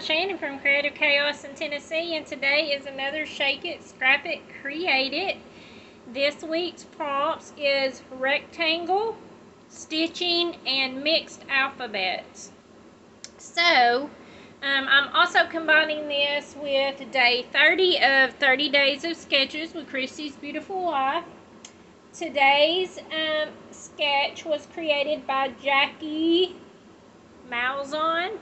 Shannon from Creative Chaos in Tennessee, and today is another Shake It, Scrap It, Create It. This week's prompts is rectangle, stitching, and mixed alphabets. So, I'm also combining this with day 30 of 30 Days of Sketches with Christy's Beautiful Life. Today's sketch was created by Jackie Malzahn.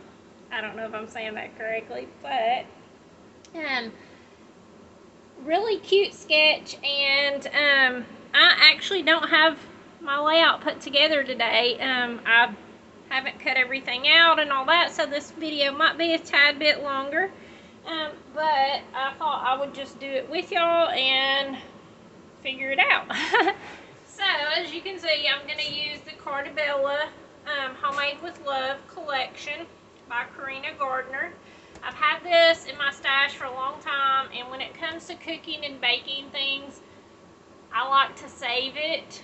I don't know if I'm saying that correctly, but really cute sketch, and I actually don't have my layout put together today. I haven't cut everything out and all that, so this video might be a tad bit longer, but I thought I would just do it with y'all and figure it out. So, as you can see, I'm going to use the Cartabella Homemade with Love collection by Karina Gardner. I've had this in my stash for a long time, and when it comes to cooking and baking things, I like to save it.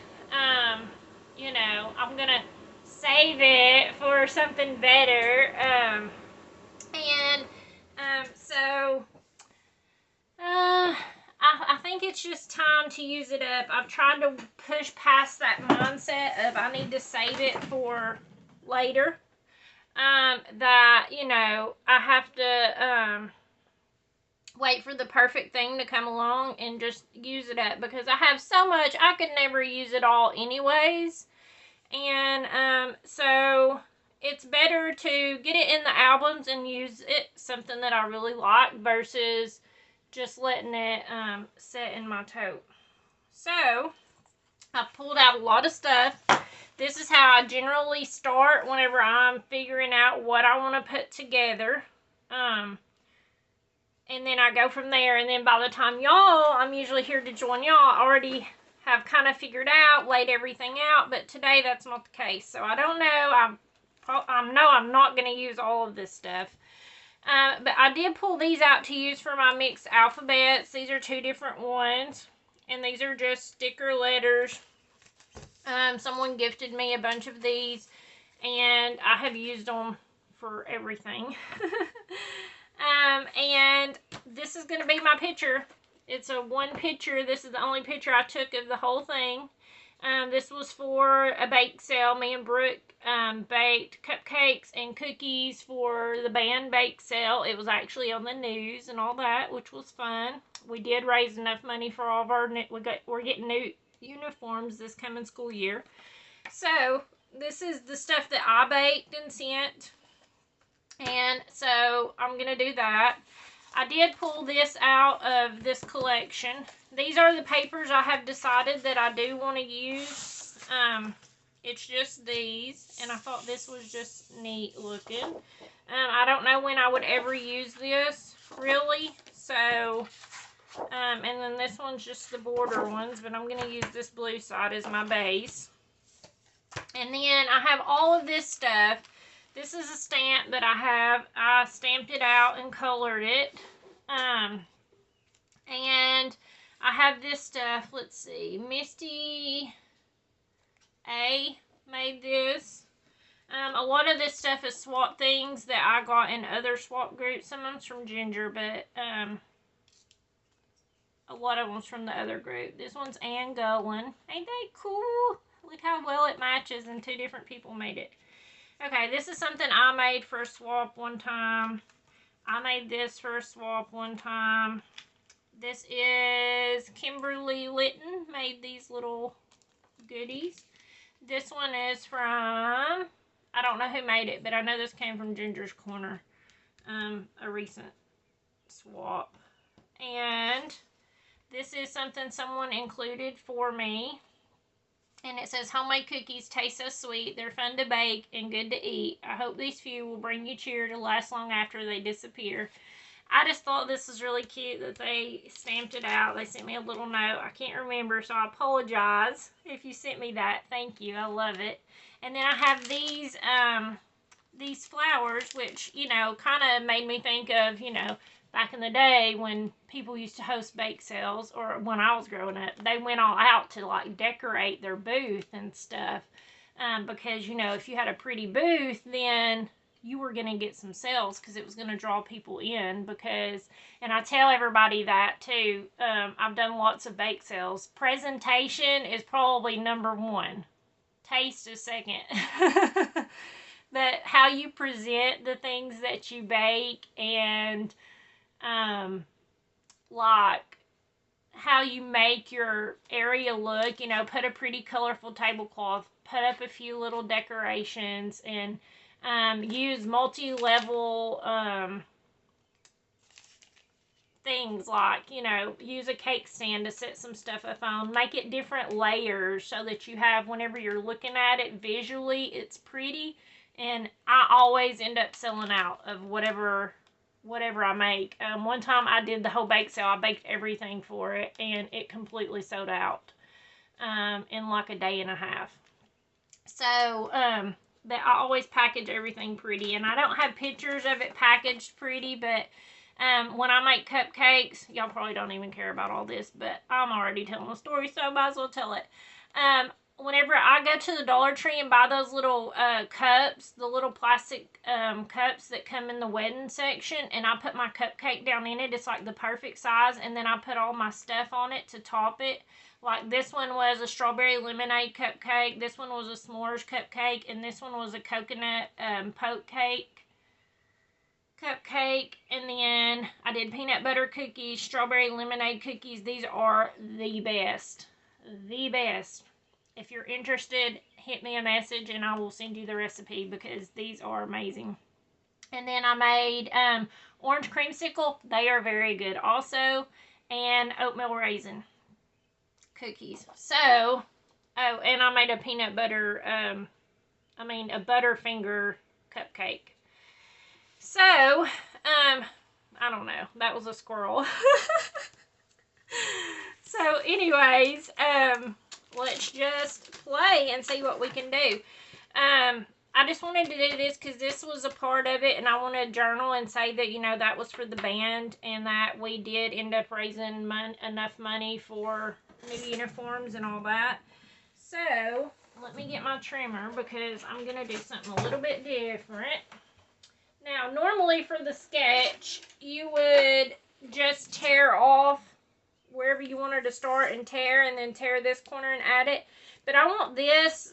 You know, I'm going to save it for something better. I think it's just time to use it up. I've tried to push past that mindset of I need to save it for later. That, you know, I have to wait for the perfect thing to come along and just use it up, because I have so much, I could never use it all anyways. And so it's better to get it in the albums and use it, something that I really like, versus just letting it sit in my tote. So I've pulled out a lot of stuff. This is how I generally start whenever I'm figuring out what I want to put together. And then I go from there, and then by the time I'm usually here to join y'all, already have kind of figured out, laid everything out, but today that's not the case. So I don't know, I'm not going to use all of this stuff. But I did pull these out to use for my mixed alphabets. These are two different ones, and these are just sticker letters. Someone gifted me a bunch of these, and I have used them for everything. And this is going to be my picture. It's a one picture. This is the only picture I took of the whole thing. This was for a bake sale. Me and Brooke baked cupcakes and cookies for the band bake sale. It was actually on the news and all that, which was fun. We did raise enough money for all of our, we're getting new uniforms this coming school year. So this is the stuff that I baked and sent, and so I'm gonna do that. I did pull this out of this collection. These are the papers I have decided that I do want to use. It's just these, and I thought this was just neat looking. I don't know when I would ever use this, really, so and then this one's just the border ones, but I'm going to use this blue side as my base. And then I have all of this stuff. This is a stamp that I have. I stamped it out and colored it. And I have this stuff. Let's see. Misty A made this. A lot of this stuff is swap things that I got in other swap groups. Some of them's from Ginger, but a lot of them's from the other group. This one's Ann Gullen. Ain't that cool? Look how well it matches, and two different people made it. Okay, this is something I made for a swap one time. I made this for a swap one time. This is Kimberly Litton made these little goodies. This one is from, I don't know who made it, but I know this came from Ginger's Corner. A recent swap. And this is something someone included for me. And it says, homemade cookies taste so sweet. They're fun to bake and good to eat. I hope these few will bring you cheer to last long after they disappear. I just thought this was really cute that they stamped it out. They sent me a little note. I can't remember, so I apologize if you sent me that. Thank you. I love it. And then I have these flowers, which, you know, kind of made me think of, you know, back in the day when people used to host bake sales, or when I was growing up, they went all out to like decorate their booth and stuff. Because, you know, if you had a pretty booth, then you were going to get some sales because it was going to draw people in. Because, and I tell everybody that too, I've done lots of bake sales. Presentation is probably number one. Taste is second. But how you present the things that you bake, and like how you make your area look, you know, put a pretty colorful tablecloth, put up a few little decorations, and use multi-level things, like, you know, use a cake stand to set some stuff up on, make it different layers so that you have, whenever you're looking at it visually, it's pretty. And I always end up selling out of whatever I make. One time I did the whole bake sale. I baked everything for it, and it completely sold out in like a day and a half. So that I always package everything pretty, and I don't have pictures of it packaged pretty, but when I make cupcakes, y'all probably don't even care about all this, but I'm already telling a story, so I might as well tell it. Whenever I go to the Dollar Tree and buy those little cups, the little plastic cups that come in the wedding section, and I put my cupcake down in it, it's like the perfect size, and then I put all my stuff on it to top it. Like this one was a strawberry lemonade cupcake, this one was a s'mores cupcake, and this one was a coconut poke cake cupcake. And then I did peanut butter cookies, strawberry lemonade cookies. These are the best. The best. If you're interested, hit me a message and I will send you the recipe, because these are amazing. And then I made orange creamsicle. They are very good also. And oatmeal raisin cookies. So, oh, and I made a peanut butter, a Butterfinger cupcake. So, I don't know. That was a squirrel. So, anyways, let's just play and see what we can do. I just wanted to do this because this was a part of it, and I want to journal and say that, you know, that was for the band, and that we did end up raising enough money for new uniforms and all that. So, let me get my trimmer, because I'm going to do something a little bit different. Now, normally for the sketch, you would just tear off wherever you wanted to start and then tear this corner and add it. But I want this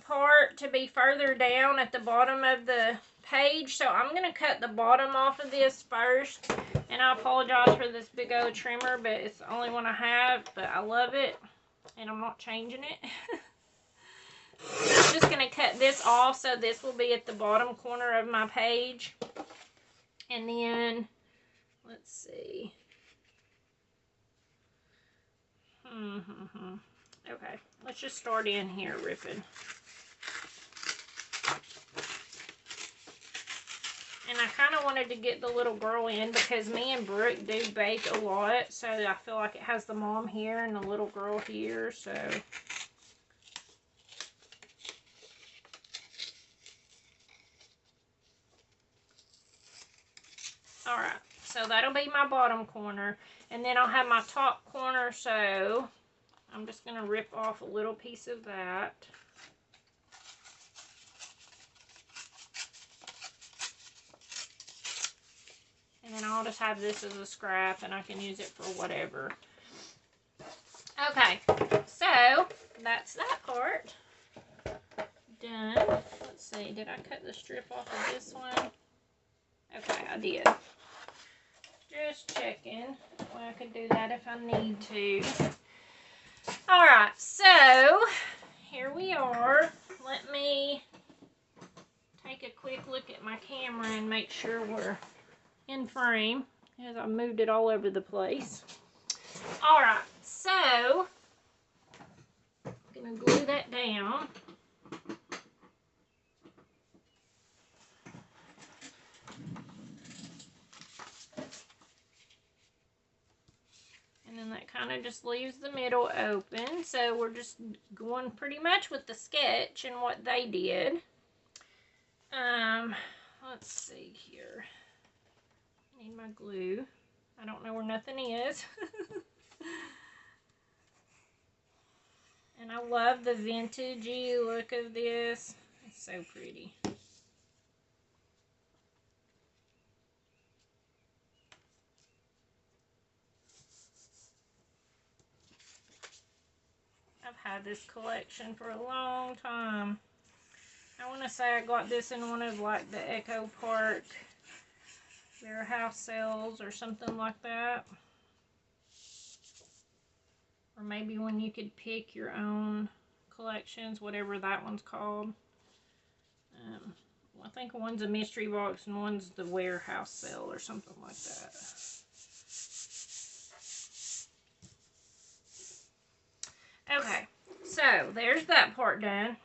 part to be further down at the bottom of the page, so I'm going to cut the bottom off of this first. And I apologize for this big old trimmer, but it's the only one I have, but I love it, and I'm not changing it. I'm just going to cut this off, so this will be at the bottom corner of my page. And then, let's see. Okay, let's just start in here ripping. And I kind of wanted to get the little girl in, because me and Brooke do bake a lot, so I feel like it has the mom here and the little girl here, so... Alright, so that'll be my bottom corner. And then I'll have my top corner, so I'm just going to rip off a little piece of that. And then I'll just have this as a scrap, and I can use it for whatever. Okay, so that's that part done. Let's see, did I cut the strip off of this one? Okay, I did. Just checking. Well, I could do that if I need to. Alright, so here we are. Let me take a quick look at my camera and make sure we're in frame, as I moved it all over the place. Alright, so I'm going to glue that down. And then that kind of just leaves the middle open. So we're just going pretty much with the sketch and what they did. Let's see here. Need my glue. I don't know where nothing is. And I love the vintagey look of this. It's so pretty. had this collection for a long time. I want to say I got this in one of like the Echo Park warehouse sales or something like that. Or maybe when you could pick your own collections, whatever that one's called. I think one's a mystery box and one's the warehouse sale or something like that. Okay, so there's that part done.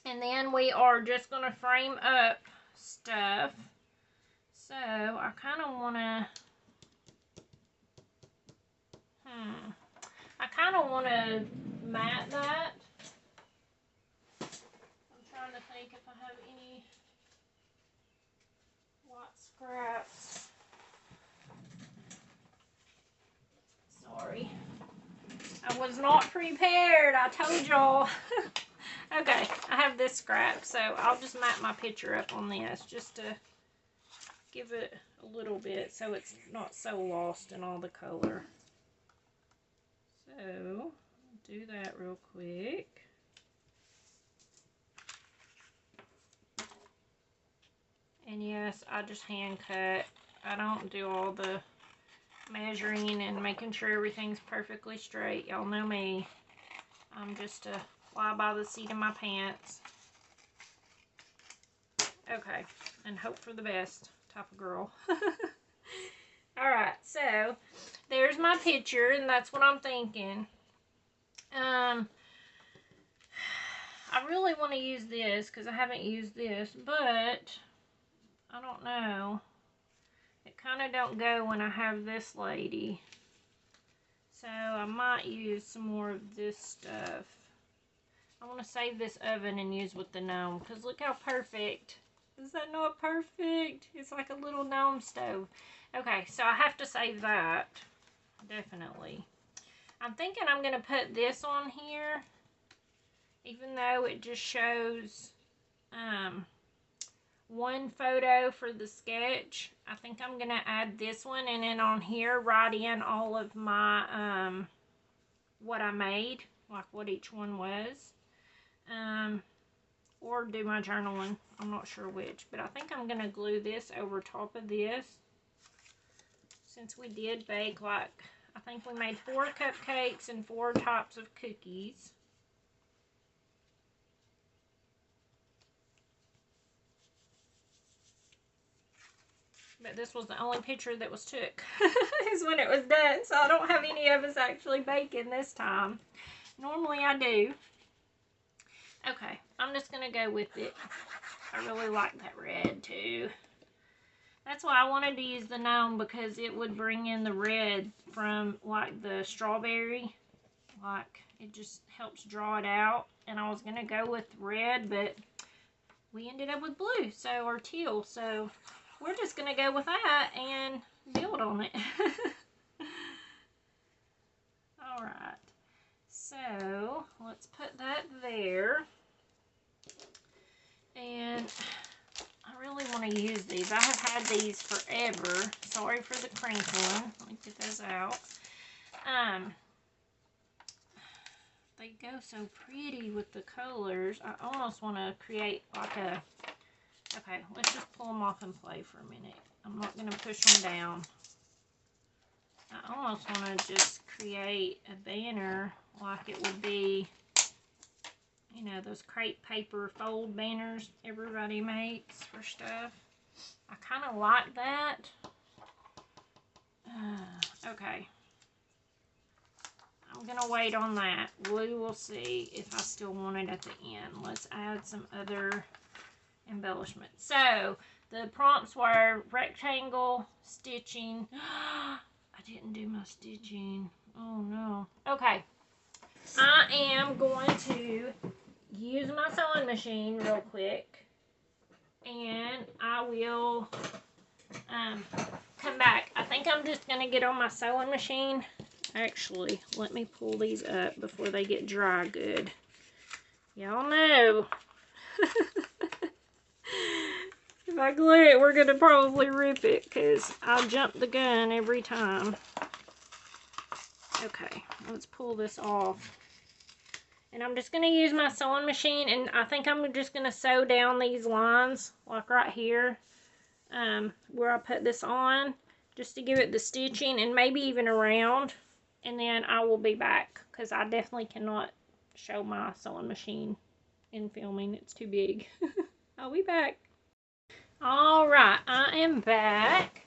And then we are just going to frame up stuff. So I kind of want to, I kind of want to mat that. I'm trying to think if I have any white scraps. Sorry. I was not prepared. I told y'all. Okay, I have this scrap, so I'll just mat my picture up on this just to give it a little bit so it's not so lost in all the color. So, do that real quick. And yes, I just hand cut. I don't do all the measuring and making sure everything's perfectly straight. Y'all know me. I'm just a fly by the seat of my pants. Okay, and hope for the best type of girl. Alright, so there's my picture, and that's what I'm thinking. I really want to use this because I haven't used this, but I don't know. It kind of don't go when I have this lady. So I might use some more of this stuff. I want to save this oven and use with the gnome because look how perfect. Is that not perfect? It's like a little gnome stove. Okay, so I have to save that. Definitely. I'm thinking I'm going to put this on here. Even though it just shows one photo for the sketch. I think I'm going to add this one and then on here write in all of my what I made. Like what each one was. Or do my journaling. I'm not sure which. But I think I'm going to glue this over top of this. Since we did bake like, I think we made 4 cupcakes and 4 types of cookies. But this was the only picture that was took. Is when it was done. So I don't have any of us actually baking this time. Normally I do. Okay, I'm just going to go with it. I really like that red too. That's why I wanted to use the gnome because it would bring in the red from like the strawberry. Like it just helps draw it out. And I was going to go with red, but we ended up with blue, so or teal. So we're just going to go with that and build on it. Alright. So, let's put that there. And I really want to use these. I have had these forever. Sorry for the crinkling. Let me get those out. They go so pretty with the colors. I almost want to create like a... Okay, let's just pull them off and play for a minute. I'm not going to push them down. I almost want to just create a banner like it would be, you know, those crepe paper fold banners everybody makes for stuff. I kind of like that. Okay. I'm going to wait on that. We will see if I still want it at the end. Let's add some other embellishment. So the prompts were rectangle stitching. I didn't do my stitching. Oh no. Okay. I am going to use my sewing machine real quick and I will come back. I think I'm just going to get on my sewing machine. Actually, let me pull these up before they get dry good. Y'all know. If I glue it, we're going to probably rip it because I'll jump the gun every time. Okay, let's pull this off. And I'm just going to use my sewing machine, and I think I'm just going to sew down these lines, like right here, where I put this on, just to give it the stitching, and maybe even around. And then I will be back, because I definitely cannot show my sewing machine in filming. It's too big. I'll be back. Alright, I am back.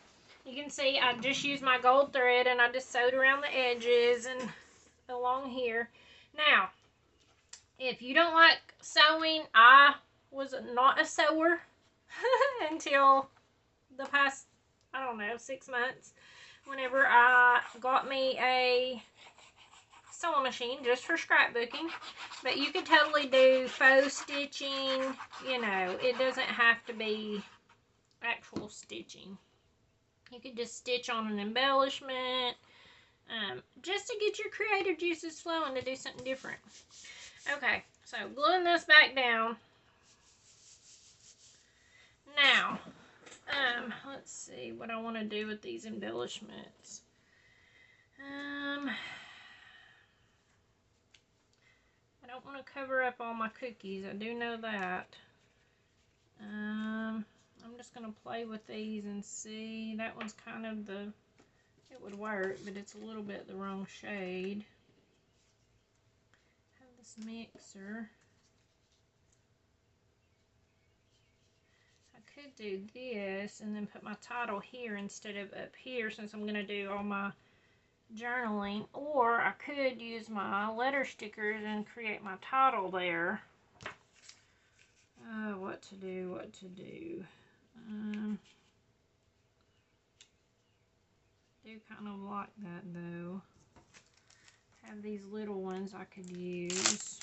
You can see I just used my gold thread, and I just sewed around the edges and along here. Now, if you don't like sewing, I was not a sewer until the past, I don't know, 6 months, whenever I got me a sewing machine just for scrapbooking. But you could totally do faux stitching, you know, it doesn't have to be actual stitching. You could just stitch on an embellishment, just to get your creative juices flowing to do something different. Okay, so gluing this back down. Now, let's see what I want to do with these embellishments. I don't want to cover up all my cookies. I do know that. I'm just going to play with these and see. That one's kind of it would work, but it's a little bit the wrong shade. Have this mixer. I could do this and then put my title here instead of up here, since I'm going to do all my journaling, or I could use my letter stickers and create my title there. What to do. Do kind of like that though. Have these little ones I could use.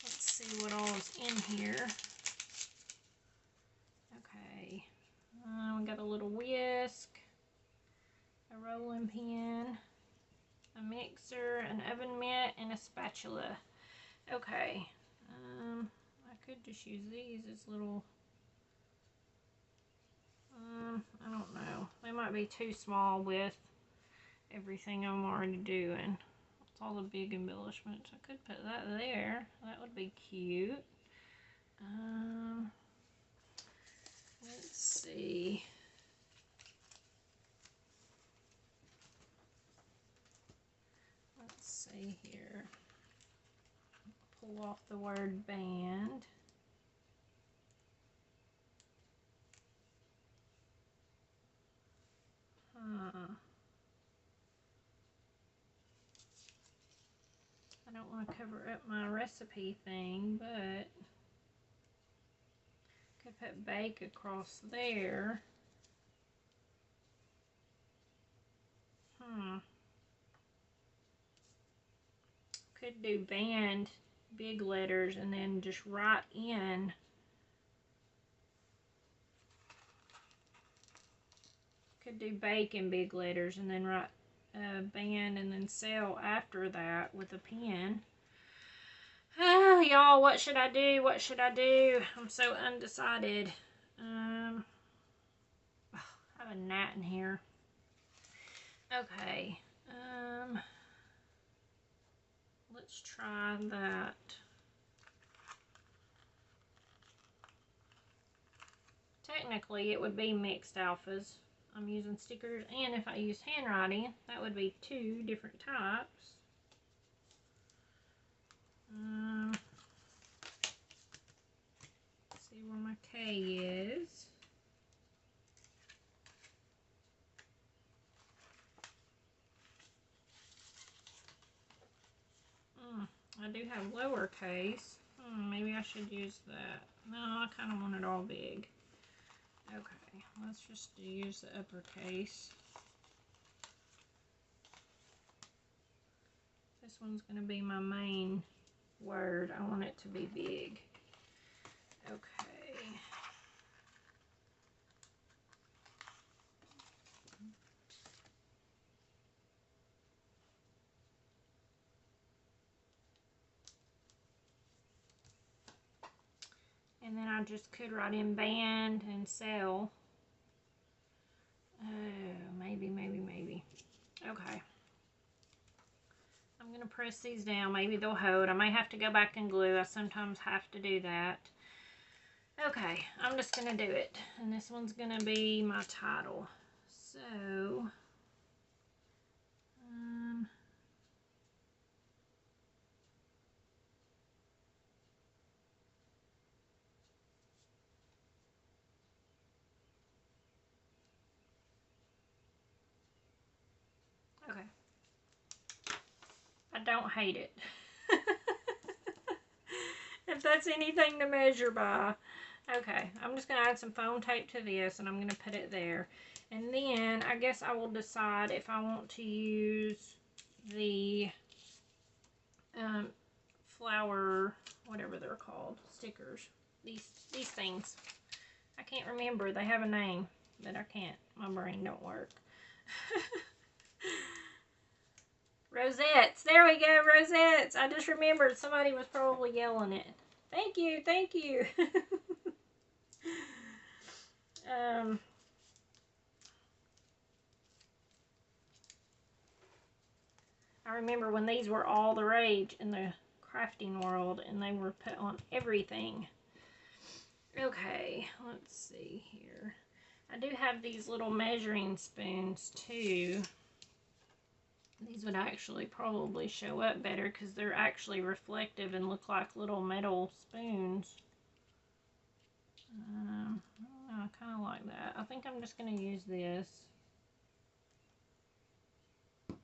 Let's see what all is in here. Okay, we got a little whisk, a rolling pin, a mixer, an oven mitt, and a spatula. Okay, I could just use these as little, I don't know. They might be too small with everything I'm already doing. It's all the big embellishments. I could put that there. That would be cute. Let's see. Let's see here. Pull off the word band. I don't want to cover up my recipe thing, but could put bake across there. Could do band, big letters, and then just write in. Could do bake in big letters and then write band and then sell after that with a pen. Oh, y'all, what should I do? What should I do? I'm so undecided. I have a gnat in here. Okay. Let's try that. Technically, it would be mixed alphas. I'm using stickers, and if I use handwriting, that would be 2 different types. See where my K is. I do have lowercase. Maybe I should use that. No, I kind of want it all big. Okay, let's just use the uppercase. This one's going to be my main word. I want it to be big. Okay. And then I just could write in band and sell. Oh, maybe. press these down. Maybe they'll hold. I may have to go back and glue. I sometimes have to do that. Okay, I'm just going to do it. And this one's going to be my title. So, okay. I don't hate it. If that's anything to measure by. Okay, I'm just going to add some foam tape to this, and I'm going to put it there. And then I guess I will decide if I want to use the flower, whatever they're called, stickers. These things. I can't remember. They have a name, but I can't. My brain don't work. Rosettes. There we go, rosettes. I just remembered somebody was probably yelling it. Thank you, thank you. I remember when these were all the rage in the crafting world, and they were put on everything. Okay, let's see here. I do have these little measuring spoons too. These would actually probably show up better because they're actually reflective and look like little metal spoons. I don't know, I kind of like that. I think I'm just going to use this to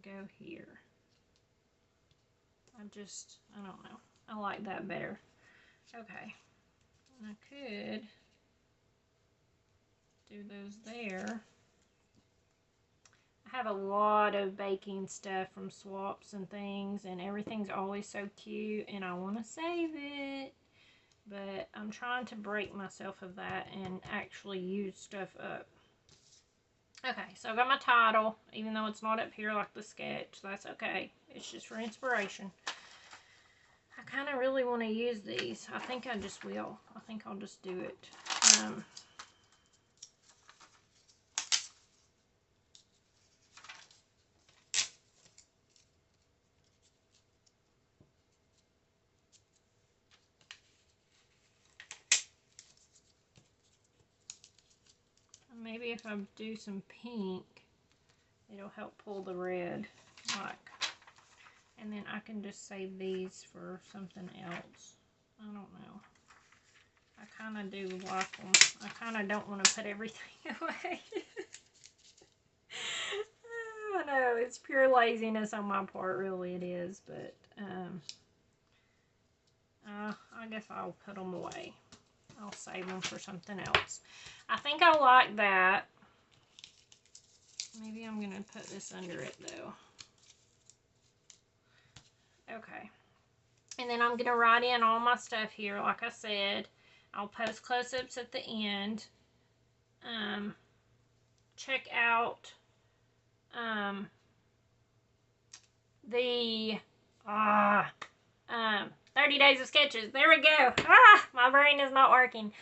go here. I don't know. I like that better. Okay. And I could do those there. I have a lot of baking stuff from swaps and things, and everything's always so cute, and I want to save it. But I'm trying to break myself of that and actually use stuff up. Okay, so I got my title, even though it's not up here like the sketch. That's okay. It's just for inspiration. I kind of really want to use these. I think I just will. I think I'll just do it. Maybe if I do some pink, it'll help pull the red. And then I can just save these for something else. I don't know. I kind of do like them. I kind of don't want to put everything away. I know, it's pure laziness on my part, really it is. But I guess I'll put them away. I'll save them for something else. I think I like that. Maybe I'm going to put this under it, though. Okay. And then I'm going to write in all my stuff here. Like I said, I'll post close-ups at the end. Check out the 30 Days of Sketches. There we go. My brain is not working.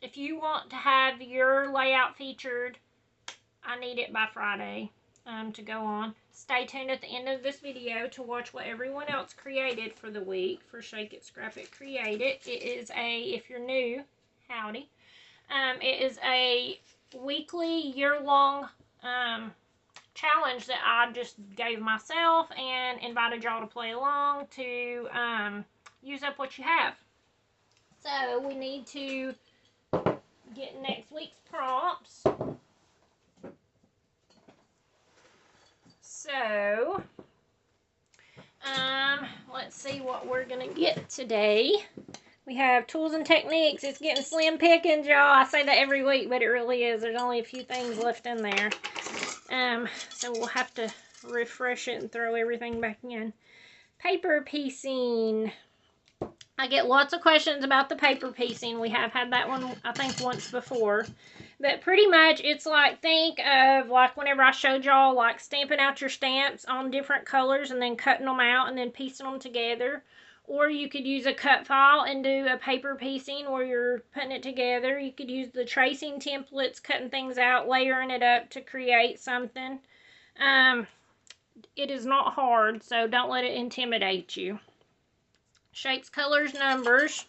If you want to have your layout featured, I need it by Friday to go on. Stay tuned at the end of this video to watch what everyone else created for the week for Shake It, Scrap It, Create It. It is if you're new, howdy. It is a weekly, year-long challenge that I just gave myself and invited y'all to play along to use up what you have. So we need to get next week's prompts. So, let's see what we're going to get today. We have tools and techniques. It's getting slim pickings, y'all. I say that every week, but it really is. There's only a few things left in there. So we'll have to refresh it and throw everything back in. Paper piecing. I get lots of questions about the paper piecing. We have had that one, I think, once before. But pretty much, it's like, think of, like, whenever I showed y'all, like, stamping out your stamps on different colors and then cutting them out and then piecing them together. Or you could use a cut file and do a paper piecing where you're putting it together. You could use the tracing templates, cutting things out, layering it up to create something. It is not hard, so don't let it intimidate you. Shapes, colors, numbers.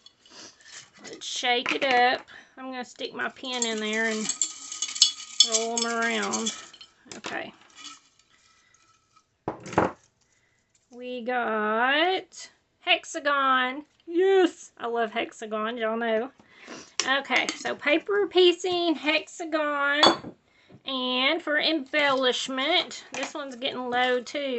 Let's shake it up. I'm going to stick my pen in there and roll them around. Okay. We got hexagon. Yes, I love hexagon, y'all know. Okay, so paper piecing, hexagon, and for embellishment, this one's getting low too.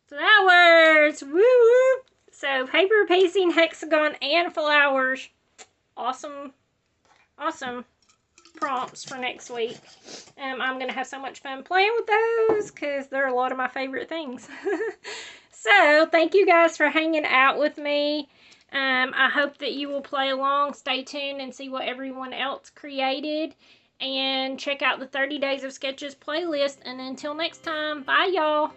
Flowers! Woo woo! So paper piecing, hexagon, and flowers. Awesome, awesome prompts for next week. I'm going to have so much fun playing with those because they're a lot of my favorite things. So thank you guys for hanging out with me. I hope that you will play along. Stay tuned and see what everyone else created. And check out the 30 Days of Sketches playlist. And until next time, bye y'all.